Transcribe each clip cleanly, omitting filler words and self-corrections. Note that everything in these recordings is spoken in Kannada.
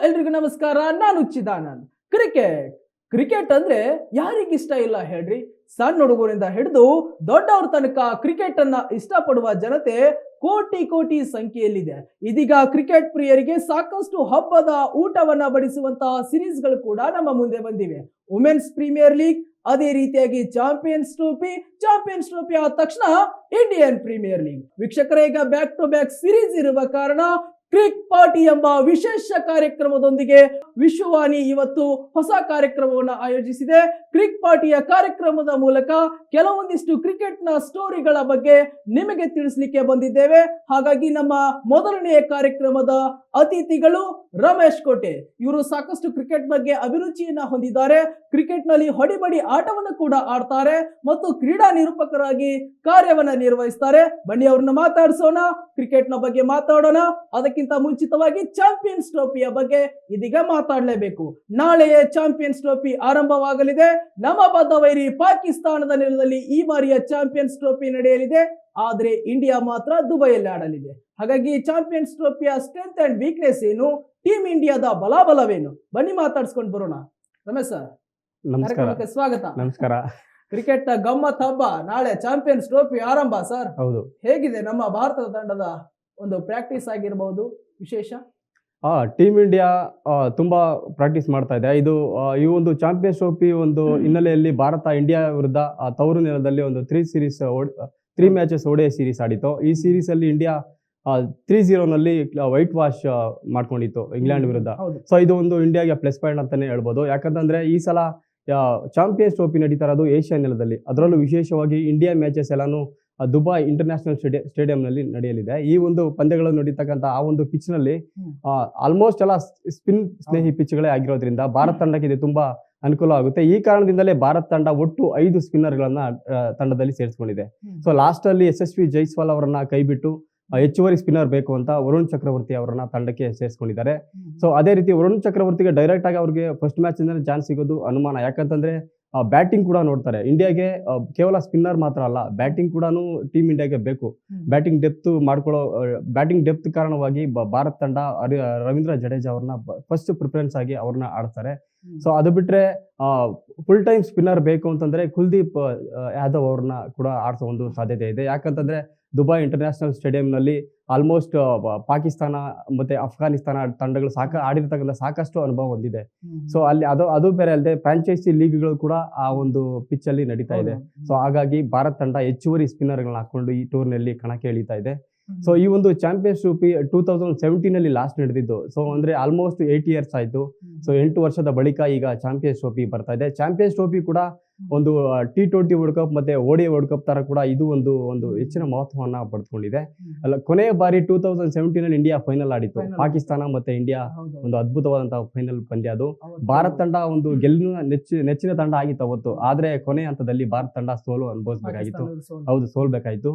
ಎಲ್ರಿಗೂ ನಮಸ್ಕಾರ. ನಾನು ಚಿದಾನಂದ್. ಕ್ರಿಕೆಟ್ ಅಂದ್ರೆ ಯಾರಿಗಿಷ್ಟ ಇಲ್ಲ ಹೇಳ್ರಿ. ಸಣ್ಣ ಹುಡುಗರಿಂದ ಹಿಡಿದು ದೊಡ್ಡವ್ರ ತನಕ ಕ್ರಿಕೆಟ್ ಅನ್ನ ಇಷ್ಟಪಡುವ ಜನತೆ ಕೋಟಿ ಕೋಟಿ ಸಂಖ್ಯೆಯಲ್ಲಿದೆ. ಇದೀಗ ಕ್ರಿಕೆಟ್ ಪ್ರಿಯರಿಗೆ ಸಾಕಷ್ಟು ಹಬ್ಬದ ಊಟವನ್ನ ಬಡಿಸುವಂತಹ ಸಿರೀಸ್ಗಳು ಕೂಡ ನಮ್ಮ ಮುಂದೆ ಬಂದಿವೆ. ವುಮೆನ್ಸ್ ಪ್ರೀಮಿಯರ್ ಲೀಗ್, ಅದೇ ರೀತಿಯಾಗಿ ಚಾಂಪಿಯನ್ಸ್ ಟ್ರೋಫಿ ಆದ ತಕ್ಷಣ ಇಂಡಿಯನ್ ಪ್ರೀಮಿಯರ್ ಲೀಗ್. ವೀಕ್ಷಕರೇ, ಈಗ ಬ್ಯಾಕ್ ಟು ಬ್ಯಾಕ್ ಸಿರೀಸ್ ಇರುವ ಕಾರಣ ಕ್ರಿಕ್ ಪಾರ್ಟಿ ಎಂಬ ವಿಶೇಷ ಕಾರ್ಯಕ್ರಮದೊಂದಿಗೆ ವಿಶ್ವವಾಣಿ ಇವತ್ತು ಹೊಸ ಕಾರ್ಯಕ್ರಮವನ್ನು ಆಯೋಜಿಸಿದೆ. ಕ್ರಿಕ್ ಪಾರ್ಟಿಯ ಕಾರ್ಯಕ್ರಮದ ಮೂಲಕ ಕೆಲವೊಂದಿಷ್ಟು ಕ್ರಿಕೆಟ್ನ ಸ್ಟೋರಿಗಳ ಬಗ್ಗೆ ನಿಮಗೆ ತಿಳಿಸಲಿಕ್ಕೆ ಬಂದಿದ್ದೇವೆ. ಹಾಗಾಗಿ ನಮ್ಮ ಮೊದಲನೆಯ ಕಾರ್ಯಕ್ರಮದ ಅತಿಥಿಗಳು ರಮೇಶ್ ಕೋಟೆ. ಇವರು ಸಾಕಷ್ಟು ಕ್ರಿಕೆಟ್ ಬಗ್ಗೆ ಅಭಿರುಚಿಯನ್ನ ಹೊಂದಿದ್ದಾರೆ. ಕ್ರಿಕೆಟ್ ನಲ್ಲಿ ಹೊಡಿಬಡಿ ಆಟವನ್ನು ಕೂಡ ಆಡ್ತಾರೆ ಮತ್ತು ಕ್ರೀಡಾ ನಿರೂಪಕರಾಗಿ ಕಾರ್ಯವನ್ನ ನಿರ್ವಹಿಸ್ತಾರೆ. ಬನ್ನಿ ಅವ್ರನ್ನ ಮಾತಾಡಿಸೋಣ, ಕ್ರಿಕೆಟ್ ನ ಬಗ್ಗೆ ಮಾತಾಡೋಣ. ಅದಕ್ಕಿಂತ ಮುಂಚಿತವಾಗಿ ಚಾಂಪಿಯನ್ಸ್ ಟ್ರೋಫಿಯ ಬಗ್ಗೆ ಇದೀಗ ಮಾತಾಡಲೇಬೇಕು. ನಾಳೆಯೇ ಚಾಂಪಿಯನ್ಸ್ ಟ್ರೋಫಿ ಆರಂಭವಾಗಲಿದೆ. ನಮ್ಮ ಬದ್ಧ ವೈರಿ ಪಾಕಿಸ್ತಾನದ ನೆಲದಲ್ಲಿ ಈ ಬಾರಿಯ ಚಾಂಪಿಯನ್ಸ್ ಟ್ರೋಫಿ ನಡೆಯಲಿದೆ. ಆದ್ರೆ ಇಂಡಿಯಾ ಮಾತ್ರ ದುಬೈಯಲ್ಲಿ ಆಡಲಿದೆ. ಹಾಗಾಗಿ ಚಾಂಪಿಯನ್ಸ್ ಟ್ರೋಫಿಯ ಸ್ಟ್ರೆಂತ್ ಅಂಡ್ ವೀಕ್ನೆಸ್ ಏನು, ಟೀಮ್ ಇಂಡಿಯಾದ ಬಲಾಬಲವೇನು, ಬನ್ನಿ ಮಾತಾಡ್ಸ್ಕೊಂಡು ಬರೋಣ. ರಮೇಶ್ ಸರ್, ಕಾರ್ಯಕ್ರಮಕ್ಕೆ ಸ್ವಾಗತ. ನಮಸ್ಕಾರ. ಕ್ರಿಕೆಟ್ ಗಮ್ಮತ್ ಹಬ್ಬ, ನಾಳೆ ಚಾಂಪಿಯನ್ಸ್ ಟ್ರೋಫಿ ಆರಂಭ ಸರ್. ಹೌದು. ಹೇಗಿದೆ ನಮ್ಮ ಭಾರತದ ತಂಡದ ಒಂದು ಪ್ರಾಕ್ಟೀಸ್ ಆಗಿರಬಹುದು ವಿಶೇಷ? ಟೀಮ್ ಇಂಡಿಯಾ ತುಂಬಾ ಪ್ರಾಕ್ಟೀಸ್ ಮಾಡ್ತಾ ಇದೆ. ಈ ಒಂದು ಚಾಂಪಿಯನ್ಸ್ ಟ್ರೋಫಿ ಒಂದು ಹಿನ್ನೆಲೆಯಲ್ಲಿ ಭಾರತ ಇಂಡಿಯಾ ವಿರುದ್ಧ ತವರು ನೆಲದಲ್ಲಿ ಒಂದು 3 ಮ್ಯಾಚಸ್ ODI ಸೀರೀಸ್ ಆಡಿತ್ತು. ಈ ಸೀರೀಸ್ ಅಲ್ಲಿ ಇಂಡಿಯಾ 3-0 ವೈಟ್ ವಾಶ್ ಮಾಡ್ಕೊಂಡಿತ್ತು ಇಂಗ್ಲೆಂಡ್ ವಿರುದ್ಧ. ಸೊ ಇದು ಒಂದು ಇಂಡಿಯಾಗೆ ಪ್ಲಸ್ ಪಾಯಿಂಟ್ ಅಂತಾನೆ ಹೇಳ್ಬೋದು. ಯಾಕಂತಂದ್ರೆ ಈ ಸಲ ಚಾಂಪಿಯನ್ಸ್ ಟ್ರೋಫಿ ನಡೀತಾ ಇರೋದು ಏಷ್ಯಾ ನೆಲದಲ್ಲಿ. ಅದರಲ್ಲೂ ವಿಶೇಷವಾಗಿ ಇಂಡಿಯಾ ಮ್ಯಾಚಸ್ ಎಲ್ಲಾನು ದುಬೈ ಇಂಟರ್ನ್ಯಾಷನಲ್ ಸ್ಟೇಡಿಯಂನಲ್ಲಿ ನಡೆಯಲಿದೆ. ಈ ಒಂದು ಪಂದ್ಯಗಳು ನಡೀತಕ್ಕಂಥ ಆ ಒಂದು ಪಿಚ್ ನಲ್ಲಿ ಆಲ್ಮೋಸ್ಟ್ ಎಲ್ಲ ಸ್ಪಿನ್ ಸ್ನೇಹಿ ಪಿಚ್ಗಳೇ ಆಗಿರೋದ್ರಿಂದ ಭಾರತ ತಂಡಕ್ಕೆ ಇದು ತುಂಬಾ ಅನುಕೂಲ ಆಗುತ್ತೆ. ಈ ಕಾರಣದಿಂದಲೇ ಭಾರತ ತಂಡ ಒಟ್ಟು 5 ಸ್ಪಿನ್ನರ್ಗಳನ್ನ ತಂಡದಲ್ಲಿ ಸೇರಿಸಿಕೊಂಡಿದೆ. ಸೊ ಲಾಸ್ಟ್ ಅಲ್ಲಿ ಯಶಸ್ವಿ ಜೈಸ್ವಾಲ್ ಅವರನ್ನ ಕೈಬಿಟ್ಟು ಹೆಚ್ಚುವರಿ ಸ್ಪಿನ್ನರ್ ಬೇಕು ಅಂತ ವರುಣ್ ಚಕ್ರವರ್ತಿ ಅವರನ್ನ ತಂಡಕ್ಕೆ ಸೇರಿಸ್ಕೊಂಡಿದ್ದಾರೆ. ಸೊ ಅದೇ ರೀತಿ ವರುಣ್ ಚಕ್ರವರ್ತಿಗೆ ಡೈರೆಕ್ಟ್ ಆಗಿ ಅವ್ರಿಗೆ ಫಸ್ಟ್ ಮ್ಯಾಚ್ ಇಂದ ಚಾನ್ಸ್ ಸಿಗೋದು ಅನುಮಾನ. ಯಾಕಂತಂದ್ರೆ ಬ್ಯಾಟಿಂಗ್ ಕೂಡ ನೋಡ್ತಾರೆ. ಇಂಡಿಯಾಗೆ ಕೇವಲ ಸ್ಪಿನ್ನರ್ ಮಾತ್ರ ಅಲ್ಲ, ಬ್ಯಾಟಿಂಗ್ ಕೂಡ ಟೀಮ್ ಇಂಡಿಯಾಗೆ ಬೇಕು. ಬ್ಯಾಟಿಂಗ್ ಡೆಪ್ತ್ ಕಾರಣವಾಗಿ ಭಾರತ ತಂಡ ರವೀಂದ್ರ ಜಡೇಜಾ ಅವ್ರನ್ನ ಫಸ್ಟ್ ಪ್ರಿಫರೆನ್ಸ್ ಆಗಿ ಅವ್ರನ್ನ ಆಡ್ತಾರೆ. ಸೊ ಅದು ಬಿಟ್ರೆ ಫುಲ್ ಟೈಮ್ ಸ್ಪಿನ್ನರ್ ಬೇಕು ಅಂತಂದ್ರೆ ಕುಲ್ದೀಪ್ ಯಾದವ್ ಅವ್ರನ್ನ ಕೂಡ ಆಡಿಸೋ ಒಂದು ಸಾಧ್ಯತೆ ಇದೆ. ಯಾಕಂತಂದ್ರೆ ದುಬೈ ಇಂಟರ್ನ್ಯಾಷನಲ್ ಸ್ಟೇಡಿಯಂನಲ್ಲಿ ಆಲ್ಮೋಸ್ಟ್ ಪಾಕಿಸ್ತಾನ ಮತ್ತೆ ಅಫ್ಘಾನಿಸ್ತಾನ ತಂಡಗಳು ಆಡಿರ್ತಕ್ಕಂಥ ಸಾಕಷ್ಟು ಅನುಭವ ಹೊಂದಿದೆ. ಸೊ ಅಲ್ಲಿ ಅದು ಬೇರೆ ಅಲ್ಲದೆ ಫ್ರಾಂಚೈಸಿ ಲೀಗ್ಗಳು ಕೂಡ ಆ ಒಂದು ಪಿಚ್ ಅಲ್ಲಿ ನಡೀತಾ ಇದೆ. ಸೊ ಹಾಗಾಗಿ ಭಾರತ ತಂಡ ಹೆಚ್ಚುವರಿ ಸ್ಪಿನ್ನರ್ಗಳನ್ನ ಹಾಕೊಂಡು ಈ ಟೂರ್ನಲ್ಲಿ ಕಣಕ್ಕೆ ಇಳಿತಾ ಇದೆ. ಸೊ ಈ ಒಂದು ಚಾಂಪಿಯನ್ಸ್ ಟ್ರೋಫಿ 2017 ಲಾಸ್ಟ್ ನಡೆದಿದ್ದು. ಸೊ ಅಂದ್ರೆ ಆಲ್ಮೋಸ್ಟ್ 8 years ಆಯ್ತು. ಸೊ 8 ವರ್ಷದ ಬಳಿಕ ಈಗ ಚಾಂಪಿಯನ್ಸ್ ಟ್ರೋಫಿ ಬರ್ತಾ ಇದೆ. ಚಾಂಪಿಯನ್ಸ್ ಟ್ರೋಫಿ ಕೂಡ ಒಂದು T20 ವರ್ಲ್ಡ್ ಕಪ್ ಮತ್ತೆ ODI ವರ್ಲ್ಡ್ ಕಪ್ ತರ ಕೂಡ ಇದು ಒಂದು ಹೆಚ್ಚಿನ ಮಹತ್ವವನ್ನ ಪಡೆದುಕೊಂಡಿದೆ. ಕೊನೆಯ ಬಾರಿ 2017 ಇಂಡಿಯಾ ಫೈನಲ್ ಆಡಿತ್ತು. ಪಾಕಿಸ್ತಾನ ಮತ್ತೆ ಇಂಡಿಯಾ ಒಂದು ಅದ್ಭುತವಾದಂತಹ ಫೈನಲ್ ಪಂದ್ಯ. ಅದು ಭಾರತ ತಂಡ ಒಂದು ಗೆಲ್ಲಿನ ನೆಚ್ಚಿನ ತಂಡ ಆಗಿತ್ತು ಅವತ್ತು. ಆದ್ರೆ ಕೊನೆ ಹಂತದಲ್ಲಿ ಭಾರತ ತಂಡ ಸೋಲು ಅನುಭವಿಸಬೇಕಾಗಿತ್ತು. ಸೋಲ್ಬೇಕಾಯ್ತು.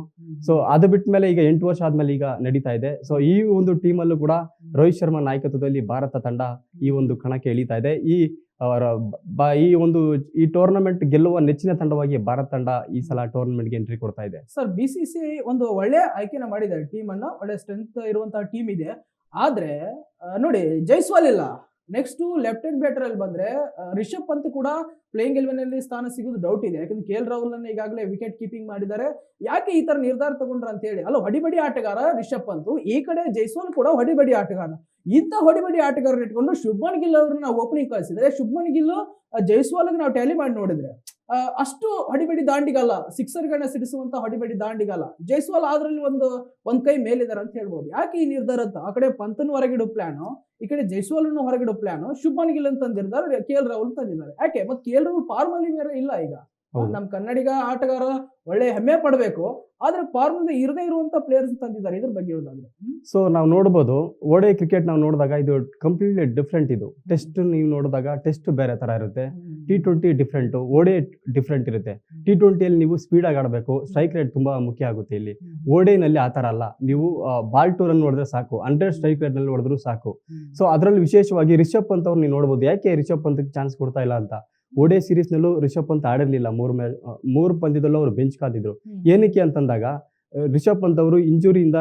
ಸೊ ಅದು ಬಿಟ್ಟ ಮೇಲೆ ಈಗ 8 ವರ್ಷ ಆದ್ಮೇಲೆ ಈಗ ನಡೀತಾ ಇದೆ. ಸೊ ಈ ಒಂದು ಟೀಮ್ ಅಲ್ಲೂ ಕೂಡ ರೋಹಿತ್ ಶರ್ಮಾ ನಾಯಕತ್ವದಲ್ಲಿ ಭಾರತ ತಂಡ ಈ ಒಂದು ಕಣಕ್ಕೆ ಇಳಿತಾ ಇದೆ. ಈ ಟೂರ್ನಮೆಂಟ್ ಗೆಲ್ಲುವ ನೆಚ್ಚಿನ ತಂಡವಾಗಿ ಭಾರತ ತಂಡ ಈ ಸಲ ಟೂರ್ನಮೆಂಟ್ಗೆ ಎಂಟ್ರಿ ಕೊಡ್ತಾ ಇದೆ. ಸರ್, BCCI ಒಂದು ಒಳ್ಳೆ ಆಯ್ಕೆನ ಮಾಡಿದ್ದಾರೆ. ಟೀಮ್ ಅನ್ನ ಒಳ್ಳೆ ಸ್ಟ್ರೆಂತ್ ಇರುವಂತಹ ಟೀಮ್ ಇದೆ. ಆದ್ರೆ ನೋಡಿ, ಜೈಸ್ವಾಲ್ ಇಲ್ಲ. ನೆಕ್ಸ್ಟ್ ಲೆಫ್ಟ್ ಹ್ಯಾಂಡ್ ಬ್ಯಾಟರ್ ಅಲ್ಲಿ ಬಂದ್ರೆ ರಿಷಬ್ ಪಂತ್ ಕೂಡ ಪ್ಲೇಯಿಂಗ್ 11 ಅಲ್ಲಿ ಸ್ಥಾನ ಸಿಗೋದು ಡೌಟ್ ಇದೆ. ಯಾಕಂದ್ರೆ KL ರಾಹುಲ್ ಅನ್ನ ಈಗಾಗಲೇ ವಿಕೆಟ್ ಕೀಪಿಂಗ್ ಮಾಡಿದ್ದಾರೆ. ಯಾಕೆ ಈ ತರ ನಿರ್ಧಾರ ತಗೊಂಡ್ರ ಅಂತ ಹೇಳಿ. ಅಲ್ಲ, ಹೊಡಿಬಡಿ ಆಟಗಾರ ರಿಷಬ್ ಪಂತ್, ಈ ಕಡೆ ಜೈಸ್ವಾಲ್ ಕೂಡ ಹೊಡಿಬಡಿ ಆಟಗಾರ. ಇಂಥ ಹೊಡಿಬಡಿ ಆಟಗಾರರು ಇಟ್ಕೊಂಡು ಶುಭ್ಮನ್ ಗಿಲ್ ಅವ್ರನ್ನ ಓಪನಿಂಗ್ ಕಳಿಸಿದ್ರೆ, ಶುಭ್ಮನ್ ಗಿಲ್ ಜೈಸ್ವಾಲ್ಗೆ ನಾವು ಟ್ಯಾಲಿ ಮಾಡಿ ನೋಡಿದ್ರೆ ಅಷ್ಟು ಹೊಡಿಬಡಿ ದಾಂಡಿಗಲ್ಲ, ಸಿಕ್ಸರ್ಗಳನ್ನ ಸಿಡಿಸುವಂತ ಹೊಡಿಬಡಿ ದಾಂಡಿಗಲ್ಲ. ಜೈಸ್ವಾಲ್ ಅದ್ರಲ್ಲಿ ಒಂದ್ ಕೈ ಮೇಲಿದಾರೆ ಅಂತ ಹೇಳ್ಬೋದು. ಯಾಕೆ ಈ ನಿರ್ಧಾರ ಅಂತ? ಆ ಕಡೆ ಪಂತನ್ ಹೊರಗಿಡೋ ಪ್ಲಾನು, ಈ ಕಡೆ ಜೈಸ್ವಾಲ್ ಹೊರಗಿಡೋ ಪ್ಲಾನು, ಶುಭ್ಮನ್ ಗಿಲ್ ಅಂತ ತಂದಿದ್ದಾರೆ, KL ರಾಹುಲ್ ತಂದಿದ್ದಾರೆ. ಯಾಕೆ? ಮತ್ತೆ KL ರಾಹುಲ್ ಫಾರ್ಮ್ ಅಲ್ಲಿ ಬೇರೆ ಇಲ್ಲ. ಈಗ ನಮ್ ಕನ್ನಡಿಗ ಆಟಗಾರ ಒಳ್ಳೆ ಹೆಮ್ಮೆ ಪಡಬೇಕು. ಆದ್ರೆ ಫಾರ್ಮ್ ಇರದೇ ಇರುವಂತ ಪ್ಲೇಯರ್ಸ್ ತಂದಿದ್ದಾರೆ. ಇದ್ರ ಬಗ್ಗೆ ಹೇಳೋದಾದ್ರೆ, ಸೊ ನಾವು ನೋಡ್ಬೋದು ODI ಕ್ರಿಕೆಟ್ ನಾವು ನೋಡಿದಾಗ ಇದು ಕಂಪ್ಲೀಟ್ಲಿ ಡಿಫ್ರೆಂಟ್. ಇದು ಟೆಸ್ಟ್ ನೀವು ನೋಡಿದಾಗ ಟೆಸ್ಟ್ ಬೇರೆ ತರ ಇರುತ್ತೆ, T20 ಡಿಫ್ರೆಂಟ್, ODI ಡಿಫ್ರೆಂಟ್ ಇರುತ್ತೆ. T20 ಅಲ್ಲಿ ನೀವು ಸ್ಪೀಡ್ ಆಗಿ ಆಡಬೇಕು, ಸ್ಟ್ರೈಕ್ ರೇಟ್ ತುಂಬಾ ಮುಖ್ಯ ಆಗುತ್ತೆ. ಇಲ್ಲಿ ODI ನಲ್ಲಿ ಆ ತರ ಅಲ್ಲ. ನೀವು ಬಾಲ್ 2 ರನ್ ನೋಡಿದ್ರೆ ಸಾಕು, 100 ಸ್ಟ್ರೈಕ್ ರೇಟ್ ನಲ್ಲಿ ಹೊಡೆದ್ರು ಸಾಕು. ಸೊ ಅದರಲ್ಲಿ ವಿಶೇಷವಾಗಿ ರಿಷಬ್ ಪಂತ್ ಅವ್ರು ನೀವು ನೋಡ್ಬೋದು. ಯಾಕೆ ರಿಷಬ್ ಪಂತ್ ಚಾನ್ಸ್ ಕೊಡ್ತಾ ಇಲ್ಲ ಅಂತ? ODI ಸೀರೀಸ್ ನಲ್ಲೂ ರಿಷಬ್ ಪಂತ್ ಆಡಿರ್ಲಿಲ್ಲ. 3 ಪಂದ್ಯದಲ್ಲೂ ಅವರು ಬೆಂಚ್ ಕಾದಿದ್ರು. ಏನಕ್ಕೆ ಅಂತಂದಾಗ ರಿಷಬ್ ಪಂತ್ ಅವರು ಇಂಜುರಿಯಿಂದ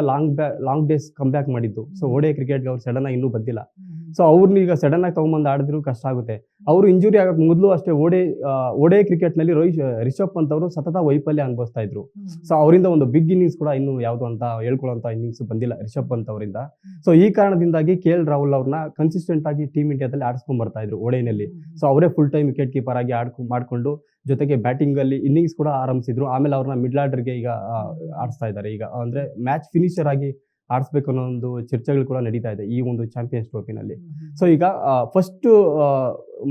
ಲಾಂಗ್ ಡೇಸ್ ಕಮ್ ಬ್ಯಾಕ್ ಮಾಡಿದ್ದು. ಸೊ ODI ಕ್ರಿಕೆಟ್ಗೆ ಅವ್ರು ಸಡನ್ ಆಗಿ ಇನ್ನೂ ಬಂದಿಲ್ಲ. ಸೊ ಅವ್ರನ್ನ ಈಗ ಸಡನ್ ಆಗಿ ತಗೊಂಬಂದು ಆಡಿದ್ರು ಕಷ್ಟ ಆಗುತ್ತೆ. ಅವರು ಇಂಜುರಿ ಆಗಕ್ಕೆ ಮೊದಲು ಅಷ್ಟೇ ಓಡೆ ಕ್ರಿಕೆಟ್ನಲ್ಲಿ ರಿಷಬ್ ಪಂತ್ ಅವರು ಸತತ ವೈಫಲ್ಯ ಅನುಭವಿಸ್ತಾ ಇದ್ರು. ಸೊ ಅವರಿಂದ ಒಂದು ಬಿಗ್ ಇನ್ನಿಂಗ್ಸ್ ಕೂಡ ಇನ್ನು ಯಾವುದು ಅಂತ ಹೇಳ್ಕೊಳ್ಳೋಂಥ ಇನ್ನಿಂಗ್ಸ್ ಬಂದಿಲ್ಲ ರಿಷಬ್ ಪಂತ್ ಅವರಿಂದ. ಸೊ ಈ ಕಾರಣದಿಂದಾಗಿ KL ರಾಹುಲ್ ಅವ್ರನ್ನ ಕನ್ಸಿಸ್ಟೆಂಟ್ ಆಗಿ ಟೀಮ್ ಇಂಡಿಯಾದಲ್ಲಿ ಆಡಿಸ್ಕೊಂಡ್ ಬರ್ತಾ ಇದ್ರು ಓಡೆನಲ್ಲಿ. ಸೊ ಅವರೇ ಫುಲ್ ಟೈಮ್ ವಿಕೆಟ್ ಕೀಪರ್ ಆಗಿ ಮಾಡ್ಕೊಂಡು ಜೊತೆಗೆ ಬ್ಯಾಟಿಂಗ್ ಅಲ್ಲಿ ಇನ್ನಿಂಗ್ಸ್ ಕೂಡ ಆರಂಭಿಸಿದ್ರು. ಆಮೇಲೆ ಅವ್ರನ್ನ ಮಿಡ್ಲ್ ಆರ್ಡರ್ಗೆ ಈಗ ಆಡಿಸ್ತಾ ಇದ್ದಾರೆ. ಈಗ ಅಂದ್ರೆ ಮ್ಯಾಚ್ ಫಿನಿಷರ್ ಆಗಿ ಆಡಿಸ್ಬೇಕು ಅನ್ನೋ ಒಂದು ಚರ್ಚೆಗಳು ಕೂಡ ನಡೀತಾ ಇದೆ ಈ ಒಂದು ಚಾಂಪಿಯನ್ಸ್ ಟ್ರೋಫಿನಲ್ಲಿ. ಸೊ ಈಗ ಫಸ್ಟ್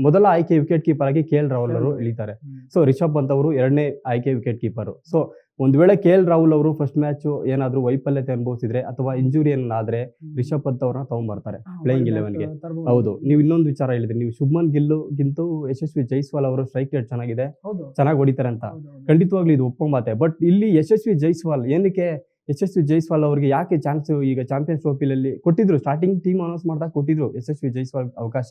ಮೊದಲ ಆಯ್ಕೆ ವಿಕೆಟ್ ಕೀಪರ್ ಆಗಿ KL ರಾಹುಲ್ ಅವರು ಇಳಿತಾರೆ. ಸೊ ರಿಷಬ್ ಪಂತ್ ಅವರು ಎರಡನೇ ಆಯ್ಕೆ ವಿಕೆಟ್ ಕೀಪರ್. ಸೊ ಒಂದ್ ವೇಳೆ KL ರಾಹುಲ್ ಅವರು ಫಸ್ಟ್ ಮ್ಯಾಚ್ ಏನಾದ್ರು ವೈಫಲ್ಯತೆ ಅನುಭವಿಸಿದ್ರೆ ಅಥವಾ ಇಂಜುರಿ ಏನಾದ್ರೆ ರಿಷಬ್ ಪಂತ್ ಅವ್ರನ್ನ ತಗೊಂಡ್ಬರ್ತಾರೆ ಪ್ಲೇಯಿಂಗ್ 11ಗೆ. ಹೌದು, ನೀವು ಇನ್ನೊಂದು ವಿಚಾರ ಹೇಳಿದ್ರಿ, ನೀವು ಶುಭ್ಮನ್ ಗಿಲ್ಗಿಂತೂ ಯಶಸ್ವಿ ಜೈಸ್ವಾಲ್ ಅವರು ಸ್ಟ್ರೈಕ್ ರೇಟ್ ಚೆನ್ನಾಗಿದೆ, ಚೆನ್ನಾಗಿ ಹೊಡಿತಾರೆ ಅಂತ. ಖಂಡಿತವಾಗ್ಲೂ ಇದು ಒಪ್ಪಂಬಾತೆ. ಬಟ್ ಇಲ್ಲಿ ಯಶಸ್ವಿ ಜೈಸ್ವಾಲ್ ಅವರಿಗೆ ಯಾಕೆ ಚಾನ್ಸ್ ಈಗ ಚಾಂಪಿಯನ್ಸ್ ಟ್ರೋಫಿಯಲ್ಲಿ ಕೊಟ್ಟಿದ್ರು, ಸ್ಟಾರ್ಟಿಂಗ್ ಟೀಮ್ ಅನೌನ್ಸ್ ಮಾಡಿದಾಗ ಕೊಟ್ಟಿದ್ರು ಯಶಸ್ವಿ ಜೈಸ್ವಾಲ್ ಅವಕಾಶ.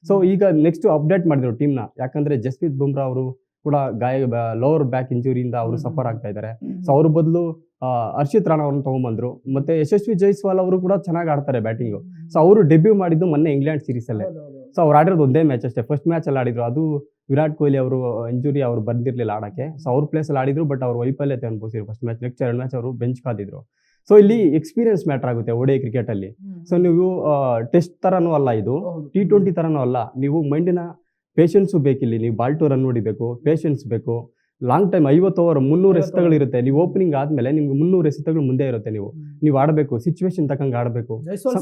ಸೊ ಈಗ ನೆಕ್ಸ್ಟ್ ಅಪ್ಡೇಟ್ ಮಾಡಿದ್ರು ಟೀಮ್ ನ, ಯಾಕಂದ್ರೆ ಜಸ್ಪ್ರೀತ್ ಬುಮ್ರಾ ಅವರು ಕೂಡ ಲೋವರ್ ಬ್ಯಾಕ್ ಇಂಜುರಿಯಿಂದ ಅವರು ಸಫರ್ ಆಗ್ತಾ ಇದ್ದಾರೆ. ಸೊ ಅವ್ರ ಬದಲು ಹರ್ಷಿತ್ ರಾಣಾ ಅವ್ರನ್ನ ತಗೊಂಡ್ಬಂದ್ರು. ಮತ್ತೆ ಯಶಸ್ವಿ ಜೈಸ್ವಾಲ್ ಅವರು ಕೂಡ ಚೆನ್ನಾಗಿ ಆಡ್ತಾರೆ ಬ್ಯಾಟಿಂಗು. ಸೊ ಅವರು ಡೆಬ್ಯೂ ಮಾಡಿದ್ದು ಮೊನ್ನೆ ಇಂಗ್ಲೆಂಡ್ ಸೀರೀಸ್ ಅಲ್ಲೇ. ಸೊ ಅವ್ರು ಆಡಿರೋದು ಒಂದೇ ಮ್ಯಾಚ್ ಅಷ್ಟೇ, ಫಸ್ಟ್ ಮ್ಯಾಚ್ ಅಲ್ಲಿ ಆಡಿದ್ರು. ಅದು ವಿರಾಟ್ ಕೊಹ್ಲಿ ಅವರು ಇಂಜುರಿ ಅವ್ರು ಬಂದಿರ್ಲಿಲ್ಲ ಆಡಕ್ಕೆ. ಸೊ ಅವ್ರ ಪ್ಲೇಸ್ ಅಲ್ಲಿ ಆಡಿದ್ರು, ಬಟ್ ಅವ್ರು ವೈಫಲ್ಯತೆ ಅನುಭವಿಸಿದ್ರು ಫಸ್ಟ್ ಮ್ಯಾಚ್. ನೆಕ್ಸ್ಟ್ 2 ಮ್ಯಾಚ್ ಅವರು ಬೆಂಚ್ ಕಾದಿದ್ರು. ಸೊ ಇಲ್ಲಿ ಎಕ್ಸ್ಪೀರಿಯನ್ಸ್ ಮ್ಯಾಟರ್ ಆಗುತ್ತೆ ODI ಕ್ರಿಕೆಟ್ ಅಲ್ಲಿ. ಸೊ ನೀವು ಟೆಸ್ಟ್ ತರನೂ ಅಲ್ಲ, ಇದು T20 ತರನೂ ಅಲ್ಲ. ನೀವು ಮೈಂಡಿನ ಪೇಷನ್ಸು ಬೇಕಿಲ್ಲಿ. ನೀವು ಬಾಲ್ ಟು ರನ್ ಹೊಡಿಬೇಕು, ಪೇಷನ್ಸ್ ಬೇಕು. ಲಾಂಗ್ ಟೈಮ್ 50 ಓವರ್ 300 ಎಸೆತಗಳು ಇರುತ್ತೆ. ನೀವು ಓಪನಿಂಗ್ ಆದ್ಮೇಲೆ ನಿಮ್ಗೆ 300 ಎಸೆತಗಳು ಮುಂದೆ ಇರುತ್ತೆ. ನೀವು ಆಡಬೇಕು, ಸಿಚುವೇಶನ್ ತಕ್ಕಂಗೆ ಆಡಬೇಕು.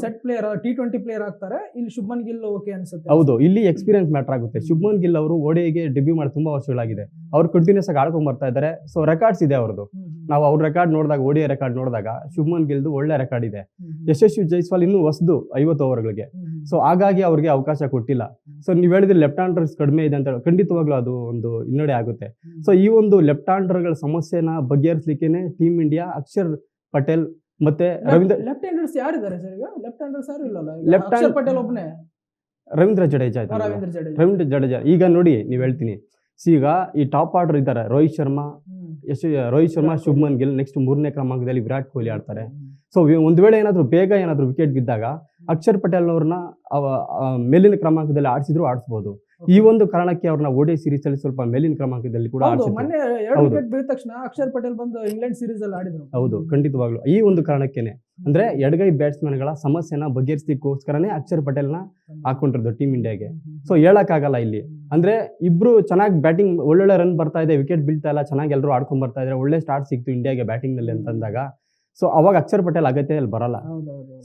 ಸೆಟ್ ಪ್ಲೇಯರ್ T20 ಪ್ಲೇಯರ್ ಆಗ್ತಾರೆ. ಇಲ್ಲಿ ಶುಭ್ಮನ್ ಗಿಲ್ ಓಕೆ ಅನ್ಸುತ್ತೆ. ಹೌದು, ಇಲ್ಲಿ ಎಕ್ಸ್ಪೀರಿಯನ್ಸ್ ಮ್ಯಾಟರ್ ಆಗುತ್ತೆ. ಶುಭ್ಮನ್ ಗಿಲ್ ಅವರು ODIಗೆ ಡೆಬ್ಯೂ ಮಾಡಿ ತುಂಬಾ ವರ್ಷಗಳಾಗಿದೆ. ಅವ್ರು ಕಂಟಿನ್ಯೂಸ್ ಆಗಿ ಆಡ್ಕೊಂಡ್ ಬರ್ತಾ ಇದ್ದಾರೆ. ಸೊ ರೆಕಾರ್ಡ್ಸ್ ಇದೆ ಅವ್ರದ್ದು. ನಾವು ಅವ್ರ ರೆಕಾರ್ಡ್ ನೋಡಿದಾಗ, ODI ರೆಕಾರ್ಡ್ ನೋಡಿದಾಗ ಶುಭ್ಮನ್ ಗಿಲ್ದು ಒಳ್ಳೆ ರೆಕಾರ್ಡ್ ಇದೆ. ಯಶಸ್ವಿ ಜೈಸ್ವಾಲ್ ಇನ್ನೂ ಹೊಸದು 50 ಓವರ್ಗಳಿಗೆ. ಸೊ ಹಾಗಾಗಿ ಅವ್ರಿಗೆ ಅವಕಾಶ ಕೊಟ್ಟಿಲ್ಲ. ಸೊ ನೀವು ಹೇಳಿದ್ರೆ ಲೆಫ್ಟ್ ಹ್ಯಾಂಡರ್ಸ್ ಕಡಿಮೆ ಇದೆ ಅಂತ, ಖಂಡಿತವಾಗ್ಲೂ ಅದು ಒಂದು ಹಿನ್ನಡೆ ಆಗುತ್ತೆ. ಸೊ ಈ ಒಂದು ಲೆಫ್ಟ್ ಹ್ಯಾಂಡರ್ಗಳ ಸಮಸ್ಯೆನ ಬಗೆಹರಿಸಲಿಕ್ಕೆ ಟೀಮ್ ಇಂಡಿಯಾ ಅಕ್ಷರ್ ಪಟೇಲ್ ಮತ್ತೆ ಲೆಫ್ಟ್ ಹ್ಯಾಂಡರ್ಸ್ ಯಾರಿದ್ದಾರೆ ಸರ್? ಈಗ ಲೆಫ್ಟ್ ಹ್ಯಾಂಡರ್ಸ್ ಯಾರು ಇಲ್ಲ. ಅಕ್ಷರ್ ಪಟೇಲ್ ಒಬ್ಬನೇ, ರವೀಂದ್ರ ಜಡೇಜಾ. ಈಗ ನೋಡಿ, ನೀವ್ ಹೇಳ್ತೀನಿ, ಈಗ ಈ ಟಾಪ್ ಆರ್ಡರ್ ಇದ್ದಾರೆ ರೋಹಿತ್ ಶರ್ಮಾ, ಶುಭ್ಮನ್ ಗಿಲ್. ನೆಕ್ಸ್ಟ್ 3ನೇ ಕ್ರಮಾಂಕದಲ್ಲಿ ವಿರಾಟ್ ಕೊಹ್ಲಿ ಆಡ್ತಾರೆ. ಸೊ ಒಂದ್ ವೇಳೆ ಬೇಗ ಏನಾದ್ರು ವಿಕೆಟ್ ಬಿದ್ದಾಗ ಅಕ್ಷರ್ ಪಟೇಲ್ ಅವ್ರನ್ನ ಮೇಲಿನ ಕ್ರಮಾಂಕದಲ್ಲಿ ಆಡಿಸ್ಬೋದು. ಈ ಒಂದು ಕಾರಣಕ್ಕೆ ಅವ್ರನ್ನ ODI ಸೀರೀಸ್ ಅಲ್ಲಿ ಸ್ವಲ್ಪ ಮೇಲಿನ ಕ್ರಮಾಂಕದಲ್ಲಿ ಕೂಡ ಮೊನ್ನೆ 2 ವಿಕೆಟ್ ಬಿದ್ದ ತಕ್ಷಣ ಅಕ್ಷರ್ ಪಟೇಲ್ ಬಂದು ಇಂಗ್ಲೆಂಡ್ ಸೀರೀಸ್ ಅಲ್ಲಿ ಆಡಿದ್ರು. ಹೌದು, ಖಂಡಿತವಾಗ್ಲು ಈ ಒಂದು ಕಾರಣಕ್ಕೇನೆ, ಅಂದ್ರೆ ಎಡಗೈ ಬ್ಯಾಟ್ಸ್ಮನ್ ಗಳ ಸಮಸ್ಯೆನ ಬಗೆಹರಿಸಲಿಕ್ಕೋಸ್ಕರನೇ ಅಕ್ಷರ್ ಪಟೇಲ್ ನ ಹಾಕೊಂಡಿರೋದು ಟೀಮ್ ಇಂಡಿಯಾಗೆ. ಸೊ ಹೇಳಕ್ಕಾಗಲ್ಲ ಇಲ್ಲಿ, ಅಂದ್ರೆ ಇಬ್ರು ಚೆನ್ನಾಗಿ ಬ್ಯಾಟಿಂಗ್, ಒಳ್ಳೊಳ್ಳೆ ರನ್ ಬರ್ತಾ ಇದೆ, ವಿಕೆಟ್ ಬೀಳ್ತಾ ಇಲ್ಲ, ಚೆನ್ನಾಗಿ ಎಲ್ಲರೂ ಆಡ್ಕೊಂಡ್ ಬರ್ತಾ ಇದ್ರೆ, ಒಳ್ಳೆ ಸ್ಟಾರ್ಟ್ ಸಿಕ್ತು ಇಂಡಿಯಾಗೆ ಬ್ಯಾಟಿಂಗ್ ನಲ್ಲಿ ಅಂತಂದಾಗ, ಸೊ ಅವಾಗ ಅಕ್ಷರ್ ಪಟೇಲ್ ಅಗತ್ಯ ಅಲ್ಲಿ ಬರಲ್ಲ.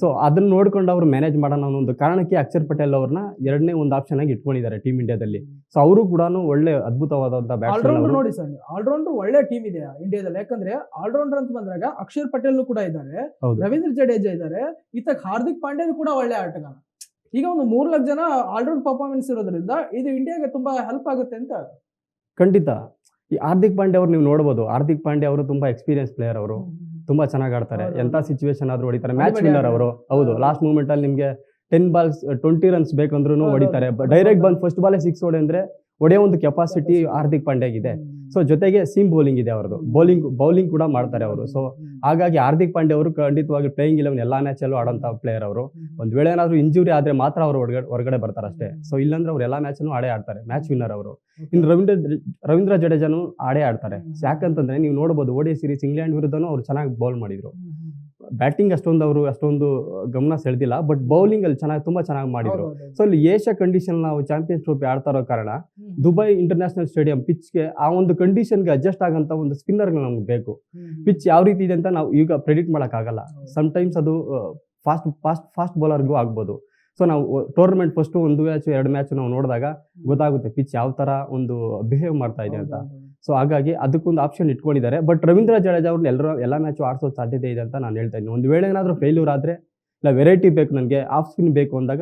ಸೊ ಅದನ್ನ ನೋಡ್ಕೊಂಡು ಅವ್ರು ಮ್ಯಾನೇಜ್ ಮಾಡೋಣ ಅನ್ನೋ ಒಂದು ಕಾರಣಕ್ಕೆ ಅಕ್ಷರ್ ಪಟೇಲ್ ಅವ್ರನ್ನ ಎರಡನೇ ಒಂದು ಆಪ್ಷನ್ ಆಗಿ ಇಟ್ಕೊಂಡಿದ್ದಾರೆ ಟೀಮ್ ಇಂಡಿಯಾದಲ್ಲಿ. ಸೊ ಅವರು ಕೂಡ ಒಳ್ಳೆ ಅದ್ಭುತವಾದಂತಹ ಬ್ಯಾಟ್ಸ್ಮನ್. ನೋಡಿ ಸರ್, ಆಲ್ರೌಂಡರ್ ಒಳ್ಳೆ ಟೀಮ್ ಇದೆ ಇಂಡಿಯಾದಲ್ಲಿ. ಯಾಕಂದ್ರೆ ಆಲ್ರೌಂಡರ್ ಅಂತ ಬಂದಾಗ ಅಕ್ಷರ್ ಪಟೇಲ್ ಕೂಡ ಇದ್ದಾರೆ, ರವೀಂದ್ರ ಜಡೇಜಾ ಇದ್ದಾರೆ, ಈತ ಹಾರ್ದಿಕ್ ಪಾಂಡ್ಯ ಕೂಡ ಒಳ್ಳೆ ಆಟಗಾರ. ಈಗ ಒಂದು 3 ಲಕ್ಷ ಜನ ಆಲ್ರೌಂಡ್ ಪರ್ಫಾರ್ಮೆನ್ಸ್ ಇರೋದ್ರಿಂದ ಇದು ಇಂಡಿಯಾಗೆ ತುಂಬಾ ಹೆಲ್ಪ್ ಆಗುತ್ತೆ ಅಂತ. ಖಂಡಿತ. ಈ ಹಾರ್ದಿಕ್ ಪಾಂಡ್ಯ ಅವ್ರು ನೀವು ನೋಡಬಹುದು, ಹಾರ್ದಿಕ್ ಪಾಂಡ್ಯ ಅವರು ತುಂಬಾ ಎಕ್ಸ್ಪೀರಿಯನ್ಸ್ ಪ್ಲೇಯರ್, ಅವರು ತುಂಬಾ ಚೆನ್ನಾಗಿ ಆಡ್ತಾರೆ, ಎಂತ ಸಿಚುವೇಶನ್ ಆದ್ರೂ ಹೊಡಿತಾರೆ. ಮ್ಯಾಚ್ ವಿನ್ನರ್ ಅವರು. ಹೌದು, ಲಾಸ್ಟ್ ಮೂಮೆಂಟ್ ಅಲ್ಲಿ ನಿಮ್ಗೆ 10 ಬಾಲ್ಸ್ 20 ರನ್ಸ್ ಬೇಕಂದ್ರೂ ಹೊಡಿತಾರೆ. ಡೈರೆಕ್ಟ್ ಬಂದು ಫಸ್ಟ್ ಬಾಲ್ 6 ಹೊಡೆ ಅಂದ್ರೆ ಹೊಡೆಯೋ ಒಂದು ಕೆಪಾಸಿಟಿ ಹಾರ್ದಿಕ್ ಪಾಂಡ್ಯಾಗಿದೆ. ಸೊ ಜೊತೆಗೆ ಸೀಮ್ ಬೌಲಿಂಗ್ ಇದೆ ಅವ್ರದ್ದು, ಬೌಲಿಂಗ್ ಕೂಡ ಮಾಡ್ತಾರೆ ಅವರು. ಸೊ ಹಾಗಾಗಿ ಹಾರ್ದಿಕ್ ಪಾಂಡ್ಯ ಅವರು ಖಂಡಿತವಾಗಿ ಪ್ಲೇಯಿಂಗ್ 11 ಎಲ್ಲಾ ಮ್ಯಾಚ್ ಅಲ್ಲೂ ಆಡೋಂತ ಪ್ಲೇಯರ್ ಅವರು. ಒಂದ್ ವೇಳೆ ಏನಾದ್ರು ಇಂಜುರಿ ಆದ್ರೆ ಮಾತ್ರ ಅವರು ಹೊರಗಡೆ ಬರ್ತಾರೆ ಅಷ್ಟೇ. ಸೊ ಇಲ್ಲಾಂದ್ರೆ ಅವ್ರು ಎಲ್ಲಾ ಮ್ಯಾಚ್ ಆಡೇ ಆಡ್ತಾರೆ, ಮ್ಯಾಚ್ ವಿನ್ನರ್ ಅವರು. ಇನ್ನು ರವೀಂದ್ರ ಜಡೇಜಾನು ಆಡೇ ಆಡ್ತಾರೆ. ಯಾಕಂತಂದ್ರೆ ನೀವು ನೋಡಬಹುದು ODI ಸೀರೀಸ್ ಇಂಗ್ಲೆಂಡ್ ವಿರುದ್ಧನೂ ಅವ್ರು ಚೆನ್ನಾಗಿ ಬೌಲ್ ಮಾಡಿದ್ರು. ಬ್ಯಾಟಿಂಗ್ ಅಷ್ಟೊಂದು ಗಮನ ಸೆಳೆದಿಲ್ಲ, ಬಟ್ ಬೌಲಿಂಗ್ ಅಲ್ಲಿ ತುಂಬಾ ಚೆನ್ನಾಗಿ ಮಾಡಿದ್ರು. ಸೊ ಇಲ್ಲಿ ಏಷ್ಯಾ ಕಂಡೀಷನ್ ನಾವು ಚಾಂಪಿಯನ್ಸ್ ಟ್ರೋಫಿ ಆಡ್ತಾ ಇರೋ ಕಾರಣ ದುಬೈ ಇಂಟರ್ನ್ಯಾಷನಲ್ ಸ್ಟೇಡಿಯಂ ಪಿಚ್ಗೆ ಆ ಒಂದು ಕಂಡೀಷನ್ಗೆ ಅಡ್ಜಸ್ಟ್ ಆಗಂತ ಒಂದು ಸ್ಪಿನ್ನರ್ ನಮ್ಗೆ ಬೇಕು. ಪಿಚ್ ಯಾವ ರೀತಿ ಇದೆ ಅಂತ ನಾವು ಈಗ ಪ್ರೆಡಿಕ್ಟ್ ಮಾಡಕ್ ಆಗಲ್ಲ. ಸಮ್ಟೈಮ್ಸ್ ಅದು ಫಾಸ್ಟ್ ಬೌಲರ್ಗೂ ಆಗ್ಬೋದು. ಸೊ ನಾವು ಟೂರ್ನಮೆಂಟ್ ಫಸ್ಟ್ 1 ಮ್ಯಾಚ್ 2 ಮ್ಯಾಚ್ ನಾವು ನೋಡಿದಾಗ ಗೊತ್ತಾಗುತ್ತೆ ಪಿಚ್ ಯಾವ ತರ ಒಂದು ಬಿಹೇವ್ ಮಾಡ್ತಾ ಇದೆ ಅಂತ. ಸೊ ಹಾಗಾಗಿ ಅದಕ್ಕೊಂದು ಆಪ್ಷನ್ ಇಟ್ಕೊಂಡಿದ್ದಾರೆ. ಬಟ್ ರವೀಂದ್ರ ಜಡೇಜಾ ಅವ್ರನ್ನ ಎಲ್ಲಾ ಮ್ಯಾಚ್ ಆಡ್ಸೋದು ಸಾಧ್ಯತೆ ಇದೆ ಅಂತ ನಾನು ಹೇಳ್ತಾ ಇದ್ದೀನಿ. ಒಂದು ವೇಳೆ ಏನಾದ್ರು ಫೇಲ್ಯೂರ್ ಆದ್ರೆ, ಇಲ್ಲ ವೆರೈಟಿ ಬೇಕು ನನಗೆ, ಆಫ್ ಸ್ಪಿನ್ ಬೇಕು ಅಂದಾಗ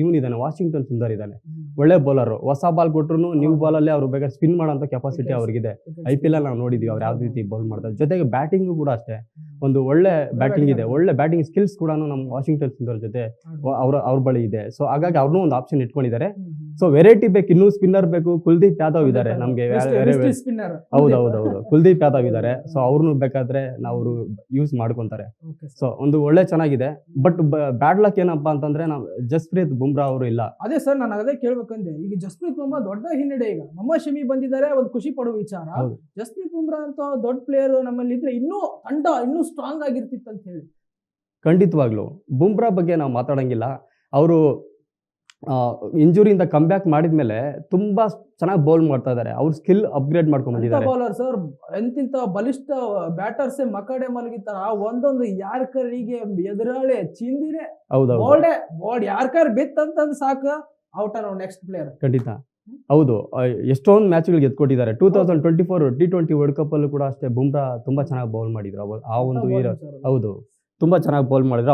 ಇವನಿದ್ದಾನೆ, ವಾಷಿಂಗ್ಟನ್ ಸುಂದರ್ ಇದ್ದಾನೆ, ಒಳ್ಳೆ ಬೌಲರ್. ಹೊಸ ಬಾಲ್ ಕೊಟ್ಟರು ನ್ಯೂ ಬಾಲ್ ಅಲ್ಲೇ ಅವ್ರು ಬೇಕಾದ್ರೆ ಸ್ಪಿನ್ ಮಾಡೋಂಥ ಕೆಪಾಸಿಟಿ ಅವ್ರಿಗಿದೆ. IPL ಅಲ್ಲಿ ನಾವು ನೋಡಿದೀವಿ ಅವ್ರು ಯಾವ ರೀತಿ ಬೌಲ್ ಮಾಡ್ತಾರೆ. ಜೊತೆಗೆ ಬ್ಯಾಟಿಂಗು ಕೂಡ ಅಷ್ಟೇ, ಒಂದು ಒಳ್ಳೆ ಬ್ಯಾಟಿಂಗ್ ಇದೆ, ಒಳ್ಳೆ ಬ್ಯಾಟಿಂಗ್ ಸ್ಕಿಲ್ಸ್ ಕೂಡ ನಮ್ಮ ವಾಷಿಂಗ್ಟನ್ ಸುಂದರ್ ಜೊತೆ ಅವ್ರ ಬಳಿ ಇದೆ. ಸೊ ಹಾಗಾಗಿ ಅವ್ರನ್ನೂ ಒಂದು ಆಪ್ಷನ್ ಇಟ್ಕೊಂಡಿದ್ದಾರೆ. ಸೊ ವೆರೈಟಿ ಬೇಕು, ಇನ್ನೂ ಸ್ಪಿನ್ನರ್ ಬೇಕು. ಕುಲ್ದೀಪ್ ಯಾದವ್ ಇದ್ದಾರೆ ನಮ್ಗೆ. ಸ್ಪಿನ್ನರ್. ಹೌದೌದು, ಕುಲ್ದೀಪ್ ಯಾದವ್ ಇದ್ದಾರೆ. ಸೊ ಅವ್ರನ್ನು ಬೇಕಾದ್ರೆ ನಾವು ಯೂಸ್ ಮಾಡ್ಕೊಂತಾರೆ. ಸೊ ಒಂದು ಒಳ್ಳೆ ಚೆನ್ನಾಗಿದೆ. ಬಟ್ ಬ್ಯಾಡ್ ಲಕ್ ಏನಪ್ಪಾ ಅಂತಂದ್ರೆ ನಾವು ಜಸ್ಪ್ರೀತ್ ಬುಮ್ರಾ ಅವರು ಇಲ್ಲ. ಅದೇ ಸರ್, ನಾನು ಅದೇ ಕೇಳ್ಬೇಕಂದ್ರೆ ಈಗ ಜಸ್ಪ್ರೀತ್ ಬುಮ್ರಾ ದೊಡ್ಡ ಹಿನ್ನಡೆ. ಈಗ ಮೊಹಮ್ಮದ್ ಶಮಿ ಬಂದಿದ್ದಾರೆ, ಒಂದು ಖುಷಿ ಪಡುವ ವಿಚಾರ. ಜಸ್ಪ್ರೀತ್ ಬುಮ್ರಾ ಅಂತ ದೊಡ್ಡ ಪ್ಲೇಯರ್ ನಮ್ಮಲ್ಲಿ ಇದ್ರೆ ಇನ್ನೂ ತಂಡ ಇನ್ನೂ ಸ್ಟ್ರಾಂಗ್ ಆಗಿರ್ತಿತ್ತು ಅಂತ ಹೇಳಿ. ಖಂಡಿತವಾಗ್ಲು ಬುಮ್ರಾ ಬಗ್ಗೆ ನಾವು ಮಾತಾಡಂಗಿಲ್ಲ. ಅವರು ಇಂಜುರಿಯಿಂದ ಕಮ್ ಬ್ಯಾಕ್ ಮಾಡಿದ್ಮೇಲೆ ತುಂಬಾ ಚೆನ್ನಾಗಿ ಬೌಲ್ ಮಾಡ್ತಾ ಇದ್ದಾರೆ. ಅವ್ರ ಸ್ಕಿಲ್ ಅಪ್ಗ್ರೇಡ್ ಮಾಡ್ಕೊಂಡ್ ಬಂದಿದ್ದಾರೆ. ಬೌಲರ್ ಸರ್, ಎಂತಿಂತ ಬಲಿಷ್ಠ ಬ್ಯಾಟರ್ಸ್ ಮಕಡೆ ಮಲಗಿತಾರ. ಒಂದೊಂದು ಯಾರ್ಕರಿಗೆ ಎದುರಾಳಿ ಚಿಂದಿನೇ ಬೋರ್ಡ್ ಯಾರ್ಕರ್ ಬಿತ್ತಂತಂದ್ ಸಾಕು ಔಟ್ ನಾವು ನೆಕ್ಸ್ಟ್ ಪ್ಲೇಯರ್. ಖಂಡಿತ ಹೌದು. ಎಷ್ಟೊಂದು ಮ್ಯಾಚ್ಗಳಿಗೆ ಎತ್ಕೊಟ್ಟಿದ್ದಾರೆ. 2024 T20 ವರ್ಲ್ಡ್ ಕಪ್ ಅಲ್ಲೂ ಕೂಡ ಅಷ್ಟೇ ಬುಮ್ರಾ ತುಂಬಾ ಚೆನ್ನಾಗಿ ಬೌಲ್ ಮಾಡಿದ್ರು. ಆ ಒಂದು ಹೌದು, ತುಂಬಾ ಚೆನ್ನಾಗಿ ಬೌಲ್ ಮಾಡಿದ್ರು.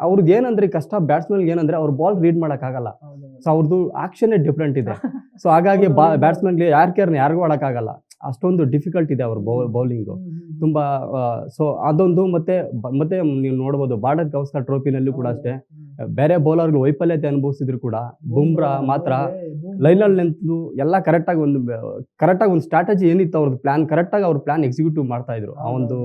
ಅವ್ರಿಗೆ ಏನಂದ್ರೆ ಕಷ್ಟ ಬ್ಯಾಟ್ಸ್ಮನ್ ಏನಂದ್ರೆ ಅವ್ರ ಬಾಲ್ ರೀಡ್ ಮಾಡಕ್ ಆಗಲ್ಲ. ಸೊ ಅವ್ರದ್ದು ಆಕ್ಷನ್ ಡಿಫ್ರೆಂಟ್ ಇದೆ. ಸೊ ಹಾಗಾಗಿ ಬ್ಯಾಟ್ಸ್ಮನ್ಗೆ ಯಾರಿಗೂ ಆಡಕ್ ಆಗಲ್ಲ. ಅಷ್ಟೊಂದು ಡಿಫಿಕಲ್ಟ್ ಇದೆ ಅವ್ರ ಬೌಲಿಂಗು ತುಂಬಾ. ಸೊ ಅದೊಂದು ಮತ್ತೆ ನೀವು ನೋಡ್ಬೋದು ಬಾರ್ಡರ್ ಗವಾಸ್ಕರ್ ಟ್ರೋಫಿನಲ್ಲೂ ಕೂಡ ಅಷ್ಟೇ ಬೇರೆ ಬೌಲರ್ಗಳು ವೈಫಲ್ಯತೆ ಅನುಭವಿಸಿದ್ರು ಕೂಡ ಬುಮ್ರಾ ಮಾತ್ರ ಲೈನಲ್ಲಿ ನಿಂತು ಎಲ್ಲ ಕರೆಕ್ಟಾಗಿ ಒಂದು ಸ್ಟ್ರಾಟಜಿ ಏನಿತ್ತು ಅವ್ರದ್ದು ಪ್ಲಾನ್ ಕರೆಕ್ಟಾಗಿ ಅವ್ರ ಪ್ಲಾನ್ ಎಕ್ಸಿಕ್ಯೂಟಿವ್ ಮಾಡ್ತಾ ಇದ್ರು. ಆ ಒಂದು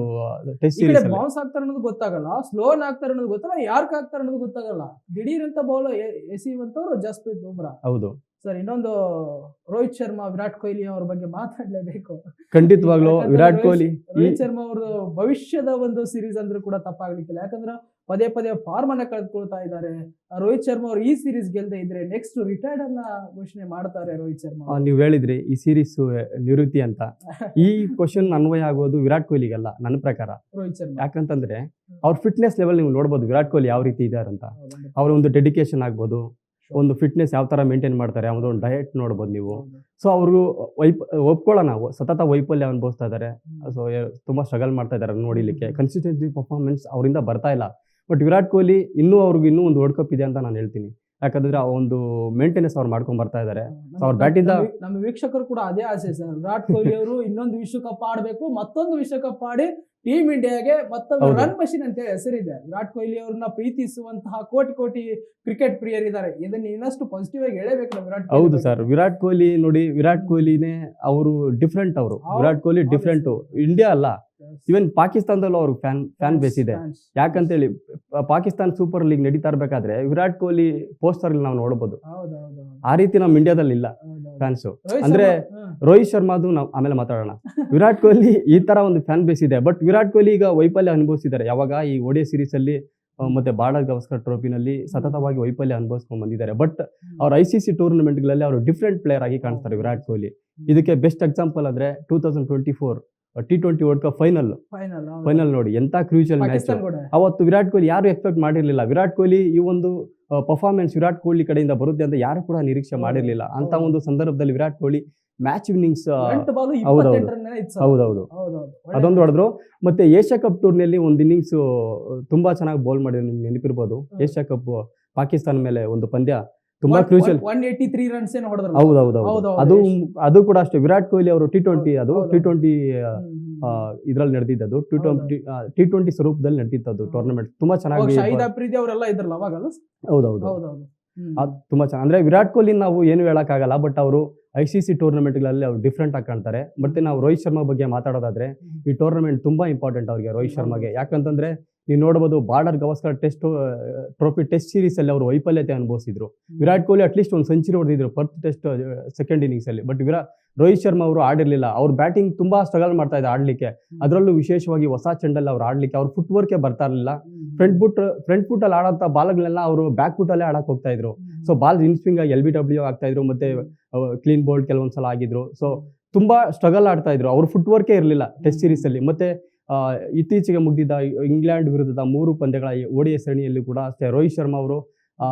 ಟೆಸ್ಟ್ ಸೀರೀಸ್ ಬೌನ್ಸ್ ಆಗ್ತಾರೆ ಅನ್ನೋದು ಗೊತ್ತಾಗಲ್ಲ, ಸ್ಲೋನ್ ಆಗ್ತಾರೆ ಅನ್ನೋದು ಗೊತ್ತಲ್ಲ, ಯಾರ್ಕ್ ಆಗ್ತಾರೆ ಅನ್ನೋದು ಗೊತ್ತಾಗಲ್ಲ. ದಿಢೀರ್ ಅಂತ ಬೌಲ್ ಎಸೆಯುವಂತವ್ರು ಜಸ್ಪ್ರೀತ್ ಬುಮ್ರಾ. ಹೌದು ಸರ್, ಇನ್ನೊಂದು ರೋಹಿತ್ ಶರ್ಮಾ, ವಿರಾಟ್ ಕೊಹ್ಲಿ ಅವ್ರ ಬಗ್ಗೆ ಮಾತಾಡ್ಲೇಬೇಕು. ಖಂಡಿತವಾಗ್ಲೂ ವಿರಾಟ್ ಕೊಹ್ಲಿ, ರೋಹಿತ್ ಶರ್ಮಾ ಅವ್ರದ್ದು ಭವಿಷ್ಯದ ಒಂದು ಸೀರೀಸ್ ಅಂದ್ರೂ ಕೂಡ ತಪ್ಪಾಗ್ಲಿಕ್ಕಿಲ್ಲ. ಯಾಕಂದ್ರೆ ಪದೇ ಫಾರ್ಮ್ ಅನ್ನ ಕಳೆದುಕೊಳ್ತಾ ಇದ್ದಾರೆ. ರೋಹಿತ್ ಶರ್ಮಾ ಅವರು ಈ ಸೀರೀಸ್ ಗೆಲ್ಲದೆ ಇದ್ರೆ ನೆಕ್ಸ್ಟ್ ರಿಟೈರ್ಡ್ ಅನ್ನ ಘೋಷಣೆ ಮಾಡ್ತಾರೆ ರೋಹಿತ್ ಶರ್ಮಾ. ನೀವು ಹೇಳಿದ್ರಿ ಈ ಸೀರೀಸ್ ನಿವೃತ್ತಿ ಅಂತ. ಈ ಕ್ವಶನ್ ಅನ್ವಯ ಆಗೋದು ವಿರಾಟ್ ಕೊಹ್ಲಿಗೆಲ್ಲ ನನ್ನ ಪ್ರಕಾರ, ರೋಹಿತ್ ಶರ್ಮಾ. ಯಾಕಂತಂದ್ರೆ ಅವ್ರ ಫಿಟ್ನೆಸ್ ಲೆವೆಲ್ ನೀವು ನೋಡ್ಬೋದು ವಿರಾಟ್ ಕೊಹ್ಲಿ ಯಾವ ರೀತಿ ಇದ್ದಾರೆ ಅಂತ. ಅವ್ರ ಒಂದು ಡೆಡಿಕೇಶನ್ ಆಗ್ಬೋದು, ಒಂದು ಫಿಟ್ನೆಸ್ ಯಾವ ತರ ಮೇಂಟೈನ್ ಮಾಡ್ತಾರೆ, ಒಂದು ಡಯಟ್ ನೋಡ್ಬೋದು ನೀವು. ಸೊ ಅವರು ಒಪ್ಕೊಳ್ಳೋಣ, ಸತತ ವೈಫಲ್ಯ ಅನುಭವಿಸ್ತಾ ಇದ್ದಾರೆ. ಸೊ ತುಂಬಾ ಸ್ಟ್ರಗಲ್ ಮಾಡ್ತಾ ಇದ್ದಾರೆ ನೋಡಿಲಿಕ್ಕೆ. ಕನ್ಸಿಸ್ಟೆನ್ಸಿ ಪರ್ಫಾರ್ಮೆನ್ಸ್ ಅವರಿಂದ ಬರ್ತಾ ಇಲ್ಲ. ಬಟ್ ವಿರಾಟ್ ಕೊಹ್ಲಿ ಇನ್ನೂ ಒಂದು ವರ್ಲ್ಡ್ ಕಪ್ ಇದೆ ಅಂತ ನಾನು ಹೇಳ್ತೀನಿ. ಯಾಕಂದ್ರೆ ಆ ಒಂದು ಮೇಂಟೆನೆನ್ಸ್ ಅವ್ರು ಮಾಡ್ಕೊಂಡ್ ಬರ್ತಾ ಇದ್ದಾರೆ. ಅವ್ರ ಬ್ಯಾಟಿಂದ ನಮ್ಮ ವೀಕ್ಷಕರು ಕೂಡ ಅದೇ ಆಸೆ ಸರ್. ವಿರಾಟ್ ಕೊಹ್ಲಿ ಅವರು ಇನ್ನೊಂದು ವಿಶ್ವಕಪ್ ಆಡ್ಬೇಕು, ಮತ್ತೊಂದು ವಿಶ್ವಕಪ್ ಆಡಿ ಟೀಮ್ ಇಂಡಿಯಾಗೆ ಮತ್ತೊಂದು ರನ್ ಮಷಿನ್ ಅಂತ ಹೇಳಿ ಹೆಸರಿದೆ. ವಿರಾಟ್ ಕೊಹ್ಲಿ ಅವ್ರನ್ನ ಪ್ರೀತಿಸುವಂತಹ ಕೋಟಿ ಕ್ರಿಕೆಟ್ ಪ್ರಿಯರ್ ಇದ್ದಾರೆ. ಇದನ್ನ ಇನ್ನಷ್ಟು ಪಾಸಿಟಿವ್ ಆಗಿ ಹೇಳಬೇಕು ವಿರಾಟ್. ಹೌದು ಸರ್, ವಿರಾಟ್ ಕೊಹ್ಲಿ ನೋಡಿ, ವಿರಾಟ್ ಕೊಹ್ಲಿನೇ ಅವರು ಡಿಫ್ರೆಂಟ್. ಅವರು ವಿರಾಟ್ ಕೊಹ್ಲಿ ಡಿಫ್ರೆಂಟ್. ಇಂಡಿಯಾ ಅಲ್ಲ, ಇವನ್ ಪಾಕಿಸ್ತಾನದಲ್ಲೂ ಅವ್ರಿಗೆ ಫ್ಯಾನ್ ಬೇಸ್ ಇದೆ. ಯಾಕಂತೇಳಿ ಪಾಕಿಸ್ತಾನ ಸೂಪರ್ ಲೀಗ್ ನಡೀತಾ ಇರ್ಬೇಕಾದ್ರೆ ವಿರಾಟ್ ಕೊಹ್ಲಿ ಪೋಸ್ಟರ್ ನಾವು ನೋಡಬಹುದು. ಆ ರೀತಿ ನಮ್ಮ ಇಂಡಿಯಾದಲ್ಲಿ ಇಲ್ಲ ಫ್ಯಾನ್ಸ್. ಅಂದ್ರೆ ರೋಹಿತ್ ಶರ್ಮಾದು ನಾವು ಆಮೇಲೆ ಮಾತಾಡೋಣ. ವಿರಾಟ್ ಕೊಹ್ಲಿ ಈ ತರ ಒಂದು ಫ್ಯಾನ್ ಬೇಸ್ ಇದೆ. ಬಟ್ ವಿರಾಟ್ ಕೊಹ್ಲಿ ಈಗ ವೈಫಲ್ಯ ಅನುಭವಿಸಿದ್ದಾರೆ. ಯಾವಾಗ ಈ ODI ಸೀರೀಸ್ ಅಲ್ಲಿ ಮತ್ತೆ ಬಾರ್ಡರ್ ಗವಾಸ್ಕರ್ ಟ್ರೋಫಿನಲ್ಲಿ ಸತತವಾಗಿ ವೈಫಲ್ಯ ಅನುಭವಿಸ್ಕೊಂಡು ಬಂದಿದ್ದಾರೆ. ಬಟ್ ಅವ್ರ ICC ಟೂರ್ನಮೆಂಟ್ಗಳಲ್ಲಿ ಅವರು ಡಿಫ್ರೆಂಟ್ ಪ್ಲೇಯರ್ ಆಗಿ ಕಾಣಿಸ್ತಾರೆ ವಿರಾಟ್ ಕೊಹ್ಲಿ. ಇದಕ್ಕೆ ಬೆಸ್ಟ್ ಎಕ್ಸಾಂಪಲ್ ಅಂದ್ರೆ 2024 T20 ವರ್ಲ್ಡ್ ಕಪ್ ಫೈನಲ್ ನೋಡಿ, ಎಂತ ಕ್ರೂಷಿಯಲ್ ಮ್ಯಾಚ್. ಅವತ್ತು ವಿರಾಟ್ ಕೊಹ್ಲಿ ಯಾರು ಎಕ್ಸ್ಪೆಕ್ಟ್ ಮಾಡಿರ್ಲಿಲ್ಲ. ವಿರಾಟ್ ಕೊಹ್ಲಿ ಈ ಒಂದು ಪರ್ಫಾರ್ಮೆನ್ಸ್ ವಿರಾಟ್ ಕೊಹ್ಲಿ ಕಡೆಯಿಂದ ಬರುತ್ತೆ ಅಂತ ಯಾರು ಕೂಡ ನಿರೀಕ್ಷೆ ಮಾಡಿರ್ಲಿಲ್ಲ. ಅಂತ ಒಂದು ಸಂದರ್ಭದಲ್ಲಿ ವಿರಾಟ್ ಕೊಹ್ಲಿ ಮ್ಯಾಚ್ ವಿನ್ನಿಂಗ್ಸ್ ಹೌದೌದು ಅದೊಂದು ಹೊಡೆದ್ರು. ಮತ್ತೆ ಏಷ್ಯಾ ಕಪ್ ಟೂರ್ನಲ್ಲಿ ಒಂದು ಇನ್ನಿಂಗ್ಸ್ ತುಂಬಾ ಚೆನ್ನಾಗಿ ಬೌಲ್ ಮಾಡಿದ್ರು. ನಿಮ್ಗೆ ನೆನಪಿರ್ಬೋದು, ಏಷ್ಯಾ ಕಪ್ ಪಾಕಿಸ್ತಾನ ಮೇಲೆ ಒಂದು ಪಂದ್ಯ ತುಂಬಾ ಕ್ರೂಷಿಯಲ್ 183 ರನ್ಸ್ ಏನು ಹೊಡೆದ್ರು. ಹೌದೌದು, ಅದು ಕೂಡ ಅಷ್ಟೇ. ವಿರಾಟ್ ಕೊಹ್ಲಿ ಅವರು T20 ಇದ್ರಲ್ಲಿ ನಡೆದಿದ್ದು T20 ಸ್ವರೂಪದಲ್ಲಿ ನಡೆದಿತ್ತು ಟೂರ್ನಮೆಂಟ್. ತುಂಬಾ ಚೆನ್ನಾಗಿ ಹೌದೌದು ತುಂಬಾ ಚೆನ್ನಾಗಿ. ಅಂದ್ರೆ ವಿರಾಟ್ ಕೊಹ್ಲಿ ನಾವು ಏನು ಹೇಳಕ್ಕಾಗಲ್ಲ, ಬಟ್ ಅವರು ICC ಟೂರ್ನಮೆಂಟ್ಗಳಲ್ಲಿ ಅವ್ರು ಡಿಫ್ರೆಂಟ್ ಆಗಿ ಕಾಣ್ತಾರೆ. ಮತ್ತೆ ನಾವು ರೋಹಿತ್ ಶರ್ಮಾ ಬಗ್ಗೆ ಮಾತಾಡೋದಾದ್ರೆ ಈ ಟೂರ್ನಮೆಂಟ್ ತುಂಬಾ ಇಂಪಾರ್ಟೆಂಟ್ ಅವ್ರಿಗೆ, ರೋಹಿತ್ ಶರ್ಮಾಗೆ. ಯಾಕಂತಂದ್ರೆ ನೀವು ನೋಡಬಹುದು Border Gavaskar trophy test series ಅಲ್ಲಿ ಅವರು ವೈಫಲ್ಯತೆ ಅನುಭವಿಸಿದ್ರು. ವಿರಾಟ್ ಕೊಹ್ಲಿ ಅಟ್ಲೀಸ್ಟ್ ಒಂದು ಸೆಂಚುರಿ ಹೊಡೆದಿದ್ರು ಫಸ್ಟ್ ಟೆಸ್ಟ್ ಸೆಕೆಂಡ್ ಇನ್ನಿಂಗ್ಸ್ ಅಲ್ಲಿ. ಬಟ್ ರೋಹಿತ್ ಶರ್ಮಾ ಅವರು ಆಡಿರ್ಲಿಲ್ಲ. ಅವ್ರ ಬ್ಯಾಟಿಂಗ್ ತುಂಬಾ ಸ್ಟ್ರಗಲ್ ಮಾಡ್ತಾ ಇದ್ದಾರೆ ಆಡ್ಲಿಕ್ಕೆ. ಅದರಲ್ಲೂ ವಿಶೇಷವಾಗಿ ಹೊಸ ಚೆಂಡಲ್ಲಿ ಅವ್ರು ಆಡ್ಲಿಕ್ಕೆ ಅವ್ರ ಫುಟ್ ವರ್ಕೆ ಬರ್ತಾ ಇರಲಿಲ್ಲ. ಫ್ರಂಟ್ ಫುಟ್ ಅಲ್ಲಿ ಆಡಂತ ಬಾಲ್ಗಳನ್ನೆಲ್ಲ ಅವರು ಬ್ಯಾಕ್ ಫುಟ್ ಅಲ್ಲೇ ಆಡಕ್ ಹೋಗ್ತಾ ಇದ್ರು. ಸೊ ಬಾಲ್ ಇನ್ಸ್ವಿಂಗ್ ಆಗಿ LBW ಆಗ್ತಾ ಇದ್ರು, ಮತ್ತೆ ಕ್ಲೀನ್ ಬೋಲ್ಡ್ ಕೆಲವೊಂದ್ಸಲ ಆಗಿದ್ರು. ಸೊ ತುಂಬಾ ಸ್ಟ್ರಗಲ್ ಆಡ್ತಾ ಇದ್ರು. ಅವ್ರ ಫುಟ್ ವರ್ಕೇ ಇರಲಿಲ್ಲ ಟೆಸ್ಟ್ ಸೀರೀಸ್ ಅಲ್ಲಿ. ಮತ್ತೆ ಇತ್ತೀಚೆಗೆ ಮುಗಿದಿದ್ದ ಇಂಗ್ಲೆಂಡ್ ವಿರುದ್ಧದ 3 ಪಂದ್ಯಗಳ ODI ಸರಣಿಯಲ್ಲಿ ಕೂಡ ಅಷ್ಟೇ ರೋಹಿತ್ ಶರ್ಮಾ ಅವರು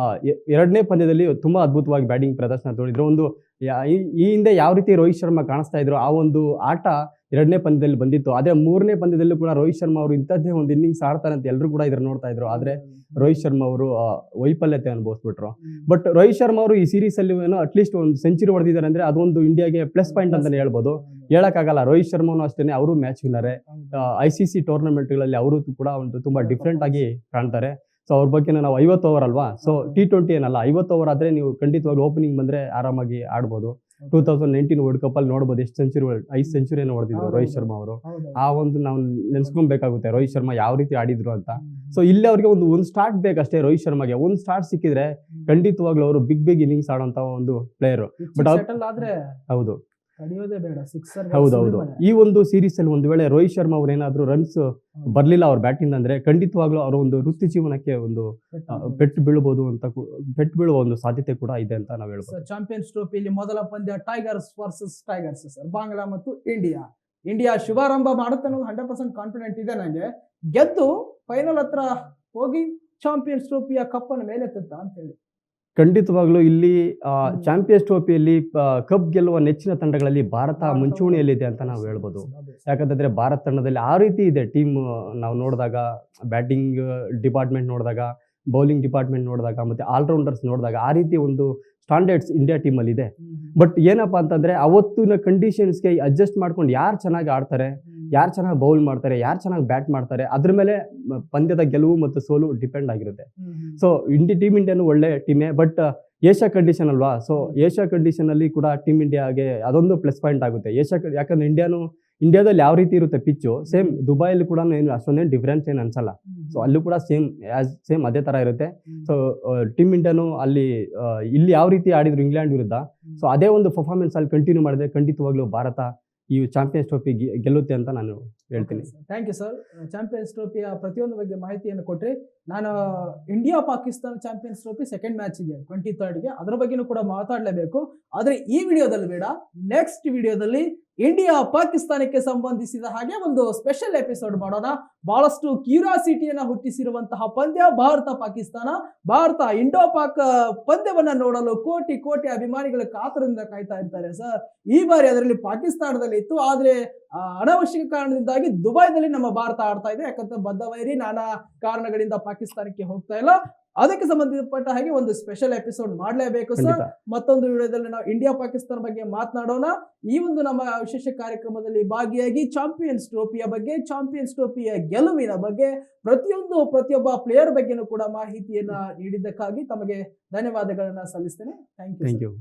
ಎರಡನೇ ಪಂದ್ಯದಲ್ಲಿ ತುಂಬಾ ಅದ್ಭುತವಾಗಿ ಬ್ಯಾಟಿಂಗ್ ಪ್ರದರ್ಶನ ತೋರಿದ್ರು. ಒಂದು ಈ ಹಿಂದೆ ಯಾವ ರೀತಿ ರೋಹಿತ್ ಶರ್ಮಾ ಕಾಣಿಸ್ತಾ ಇದ್ರು ಆ ಒಂದು ಆಟ ಎರಡನೇ ಪಂದ್ಯದಲ್ಲಿ ಬಂದಿತ್ತು. ಆದ್ರೆ 3ನೇ ಪಂದ್ಯದಲ್ಲೂ ಕೂಡ ರೋಹಿತ್ ಶರ್ಮಾ ಅವರು ಇಂಥದ್ದೇ ಒಂದು ಇನ್ನಿಂಗ್ಸ್ ಆಡ್ತಾರೆ ಅಂತ ಎಲ್ಲರೂ ಕೂಡ ಇದ್ರ ನೋಡ್ತಾ ಇದ್ರು. ಆದ್ರೆ ರೋಹಿತ್ ಶರ್ಮಾ ಅವರು ವೈಫಲ್ಯತೆ ಅನುಭವಿಸ್ಬಿಟ್ರು. ಬಟ್ ರೋಹಿತ್ ಶರ್ಮಾ ಅವರು ಈ ಸೀರೀಸ್ ಅಲ್ಲಿ ಏನೋ ಅಟ್ಲೀಸ್ಟ್ ಒಂದು ಸೆಂಚುರಿ ಹೊಡೆದಿದ್ದಾರೆ ಅಂದ್ರೆ ಅದೊಂದು ಇಂಡಿಯಾಗೆ ಪ್ಲಸ್ ಪಾಯಿಂಟ್ ಅಂತಾನೆ ಹೇಳ್ಬೋದು. ಹೇಳಕ್ಕಾಗಲ್ಲ. ರೋಹಿತ್ ಶರ್ಮಾನು ಅಷ್ಟೇನೆ, ಅವರು ಮ್ಯಾಚ್ ವಿನ್ನರೇ. ICC ಟೂರ್ನಮೆಂಟ್ಗಳಲ್ಲಿ ಅವರು ಕೂಡ ಒಂದು ತುಂಬಾ ಡಿಫ್ರೆಂಟ್ ಆಗಿ ಕಾಣ್ತಾರೆ. ಸೊ ಅವ್ರ ಬಗ್ಗೆ ನಾವು 50 ಓವರ್ ಅಲ್ವಾ, ಸೊ T20 ಏನಲ್ಲ, 50 ಓವರ್ ಆದ್ರೆ ನೀವು ಖಂಡಿತವಾಗಿ ಓಪನಿಂಗ್ ಬಂದ್ರೆ ಆರಾಮಾಗಿ ಆಡ್ಬೋದು. 2019 ವರ್ಲ್ಡ್ ಕಪ್ ಅಲ್ಲಿ ನೋಡ್ಬೋದು ಎಷ್ಟು ಸೆಂಚುರಿ, 5 ಸೆಂಚುರಿಯನ್ನು ಹೊಡೆದಿದ್ರು ರೋಹಿತ್ ಶರ್ಮಾ ಅವರು. ಆ ಒಂದು ನಾವು ನೆನ್ಸ್ಕೊಬೇಕಾಗುತ್ತೆ ರೋಹಿತ್ ಶರ್ಮಾ ಯಾವ ರೀತಿ ಆಡಿದ್ರು ಅಂತ. ಸೊ ಇಲ್ಲಿ ಅವ್ರಿಗೆ ಒಂದು ಸ್ಟಾರ್ಟ್ ಬೇಕಷ್ಟೇ. ರೋಹಿತ್ ಶರ್ಮಾಗೆ ಒಂದು ಸ್ಟಾರ್ಟ್ ಸಿಕ್ಕಿದ್ರೆ ಖಂಡಿತವಾಗ್ಲೂ ಅವರು ಬಿಗ್ ಇನ್ನಿಂಗ್ಸ್ ಆಡೋಂತ ಒಂದು ಪ್ಲೇಯರ್. ಬಟ್ ಆದ್ರೆ ಹೌದು ತಡೆಯೋದೇ ಬೇಡ, ಸಿಕ್ಸರ್. ಹೌದೌದು. ಈ ಒಂದು ಸೀರೀಸ್ ಅಲ್ಲಿ ಒಂದು ವೇಳೆ ರೋಹಿತ್ ಶರ್ಮಾ ಅವ್ರು ಏನಾದ್ರು ರನ್ಸ್ ಬರ್ಲಿಲ್ಲ ಅವ್ರ ಬ್ಯಾಟಿಂಗ್ ಅಂದ್ರೆ ಖಂಡಿತವಾಗ್ಲೂ ಅವರ ಒಂದು ವೃತ್ತಿ ಜೀವನಕ್ಕೆ ಒಂದು ಪೆಟ್ಟು ಬೀಳಬಹುದು ಅಂತ, ಪೆಟ್ಟು ಬೀಳುವ ಒಂದು ಸಾಧ್ಯತೆ ಕೂಡ ಇದೆ ಅಂತ ನಾವು ಹೇಳ್ಬೋದು. ಚಾಂಪಿಯನ್ಸ್ ಟ್ರೋಫಿಯಲ್ಲಿ ಮೊದಲ ಪಂದ್ಯ tigers versus tigers sir, Bangla ಮತ್ತು ಇಂಡಿಯಾ ಶುಭಾರಂಭ ಮಾಡುತ್ತೆ ಅನ್ನೋದು 100% ಕಾನ್ಫಿಡೆಂಟ್ ಇದೆ ನನಗೆ. ಗೆದ್ದು ಫೈನಲ್ ಹತ್ರ ಹೋಗಿ ಚಾಂಪಿಯನ್ಸ್ ಟ್ರೋಫಿಯ ಕಪ್ ಅನ್ನು ಮೇಲೆತ್ತುತ್ತ ಅಂತ ಹೇಳಿ. ಖಂಡಿತವಾಗ್ಲೂ ಇಲ್ಲಿ ಚಾಂಪಿಯನ್ಸ್ ಟ್ರೋಫಿಯಲ್ಲಿ ಕಪ್ ಗೆಲ್ಲುವ ನೆಚ್ಚಿನ ತಂಡಗಳಲ್ಲಿ ಭಾರತ ಮುಂಚೂಣಿಯಲ್ಲಿದೆ ಅಂತ ನಾವು ಹೇಳ್ಬೋದು. ಯಾಕಂತಂದ್ರೆ ಭಾರತ ತಂಡದಲ್ಲಿ ಆ ರೀತಿ ಇದೆ ಟೀಮ್. ನಾವು ನೋಡಿದಾಗ ಬ್ಯಾಟಿಂಗ್ ಡಿಪಾರ್ಟ್ಮೆಂಟ್ ನೋಡಿದಾಗ, ಬೌಲಿಂಗ್ ಡಿಪಾರ್ಟ್ಮೆಂಟ್ ನೋಡಿದಾಗ, ಮತ್ತೆ ಆಲ್ರೌಂಡರ್ಸ್ ನೋಡಿದಾಗ ಆ ರೀತಿ ಒಂದು ಸ್ಟ್ಯಾಂಡರ್ಡ್ಸ್ ಇಂಡಿಯಾ ಟೀಮಲ್ಲಿ ಇದೆ. ಬಟ್ ಏನಪ್ಪಾ ಅಂತಂದ್ರೆ ಅವತ್ತಿನ ಕಂಡೀಷನ್ಸ್ಗೆ ಅಡ್ಜಸ್ಟ್ ಮಾಡ್ಕೊಂಡು ಯಾರು ಚೆನ್ನಾಗಿ ಆಡ್ತಾರೆ, ಯಾರು ಚೆನ್ನಾಗಿ ಬೌಲ್ ಮಾಡ್ತಾರೆ, ಯಾರು ಚೆನ್ನಾಗಿ ಬ್ಯಾಟ್ ಮಾಡ್ತಾರೆ, ಅದ್ರ ಮೇಲೆ ಪಂದ್ಯದ ಗೆಲುವು ಮತ್ತು ಸೋಲು ಡಿಪೆಂಡ್ ಆಗಿರುತ್ತೆ. ಸೊ ಟೀಮ್ ಇಂಡಿಯಾನು ಒಳ್ಳೆ ಟೀಮೇ, ಬಟ್ ಏಷ್ಯಾ ಕಂಡೀಷನ್ ಅಲ್ವಾ. ಸೊ ಏಷ್ಯಾ ಕಂಡೀಷನ್ ಅಲ್ಲಿ ಕೂಡ ಟೀಮ್ ಇಂಡಿಯಾಗೆ ಅದೊಂದು ಪ್ಲಸ್ ಪಾಯಿಂಟ್ ಆಗುತ್ತೆ. ಯಾಕಂದ್ರೆ ಇಂಡಿಯಾದಲ್ಲಿ ಯಾವ ರೀತಿ ಇರುತ್ತೆ ಪಿಚ್ಚು, ಸೇಮ್ ದುಬೈಲಿ ಕೂಡ ಏನು ಅಷ್ಟೊಂದೇನು ಡಿಫ್ರೆನ್ಸ್ ಏನು ಅನ್ಸಲ್ಲ. ಸೊ ಅಲ್ಲೂ ಕೂಡ ಸೇಮ್ ಅದೇ ತರ ಇರುತ್ತೆ. ಸೊ ಟೀಮ್ ಇಂಡಿಯಾನು ಇಲ್ಲಿ ಯಾವ ರೀತಿ ಆಡಿದ್ರು ಇಂಗ್ಲೆಂಡ್ ವಿರುದ್ಧ, ಸೊ ಅದೇ ಒಂದು ಪರ್ಫಾರ್ಮೆನ್ಸ್ ಅಲ್ಲಿ ಕಂಟಿನ್ಯೂ ಮಾಡಿದ್ರೆ ಖಂಡಿತವಾಗ್ಲೂ ಭಾರತ ಈ ಚಾಂಪಿಯನ್ಸ್ ಟ್ರೋಫಿ ಗೆಲ್ಲುತ್ತೆ ಅಂತ ನಾನು ಹೇಳ್ತೀನಿ. Thank you sir. ಚಾಂಪಿಯನ್ಸ್ ಟ್ರೋಫಿಯ ಪ್ರತಿಯೊಂದು ಬಗ್ಗೆ ಮಾಹಿತಿಯನ್ನು ಕೊಟ್ಟರೆ. ನಾನು India Pakistan champions trophy second match ಇದೆ 23rd, ಅದರ ಬಗ್ಗೆನೂ ಕೂಡ ಮಾತಾಡಲೇಬೇಕು. ಆದರೆ ಈ ವಿಡಿಯೋದಲ್ಲಿ ಬೇಡ, ನೆಕ್ಸ್ಟ್ ವಿಡಿಯೋದಲ್ಲಿ ಇಂಡಿಯಾ ಪಾಕಿಸ್ತಾನಕ್ಕೆ ಸಂಬಂಧಿಸಿದ ಹಾಗೆ ಒಂದು ಸ್ಪೆಷಲ್ ಎಪಿಸೋಡ್ ಮಾಡೋಣ. ಬಹಳಷ್ಟು ಕ್ಯೂರಿಯಾಸಿಟಿಯನ್ನ ಹುಟ್ಟಿಸಿರುವಂತಹ ಪಂದ್ಯ ಭಾರತ ಪಾಕಿಸ್ತಾನ. ಭಾರತ ಇಂಡೋ ಪಾಕ್ ಪಂದ್ಯವನ್ನ ನೋಡಲು ಕೋಟಿ ಅಭಿಮಾನಿಗಳು ಕಾತರದಿಂದ ಕಾಯ್ತಾ ಇರ್ತಾರೆ ಸರ್. ಈ ಬಾರಿ ಅದರಲ್ಲಿ ಪಾಕಿಸ್ತಾನದಲ್ಲಿ ಇತ್ತು, ಆದ್ರೆ ಅನಾವಶ್ಯಕ ಕಾರಣದಿಂದಾಗಿ ದುಬೈದಲ್ಲಿ ನಮ್ಮ ಭಾರತ ಆಡ್ತಾ ಇದೆ. ಯಾಕಂದ್ರೆ ಬದ್ಧವೈರಿ ನಾನಾ ಕಾರಣಗಳಿಂದ ಪಾಕಿಸ್ತಾನಕ್ಕೆ ಹೋಗ್ತಾ ಇಲ್ಲ. ಅದಕ್ಕೆ ಸಂಬಂಧಪಟ್ಟ ಹಾಗೆ ಒಂದು ಸ್ಪೆಷಲ್ ಎಪಿಸೋಡ್ ಮಾಡಲೇಬೇಕು ಸರ್. ಮತ್ತೊಂದು ವಿಡಿಯೋದಲ್ಲಿ ನಾವು ಇಂಡಿಯಾ ಪಾಕಿಸ್ತಾನ ಬಗ್ಗೆ ಮಾತನಾಡೋಣ. ಈ ಒಂದು ನಮ್ಮ ವಿಶೇಷ ಕಾರ್ಯಕ್ರಮದಲ್ಲಿ ಭಾಗಿಯಾಗಿ ಚಾಂಪಿಯನ್ಸ್ ಟ್ರೋಫಿಯ ಬಗ್ಗೆ, ಚಾಂಪಿಯನ್ಸ್ ಟ್ರೋಫಿಯ ಗೆಲುವಿನ ಬಗ್ಗೆ, ಪ್ರತಿಯೊಬ್ಬ ಪ್ಲೇಯರ್ ಬಗ್ಗೆನೂ ಕೂಡ ಮಾಹಿತಿಯನ್ನ ನೀಡಿದ್ದಕ್ಕಾಗಿ ತಮಗೆ ಧನ್ಯವಾದಗಳನ್ನ ಸಲ್ಲಿಸ್ತೇನೆ. Thank you.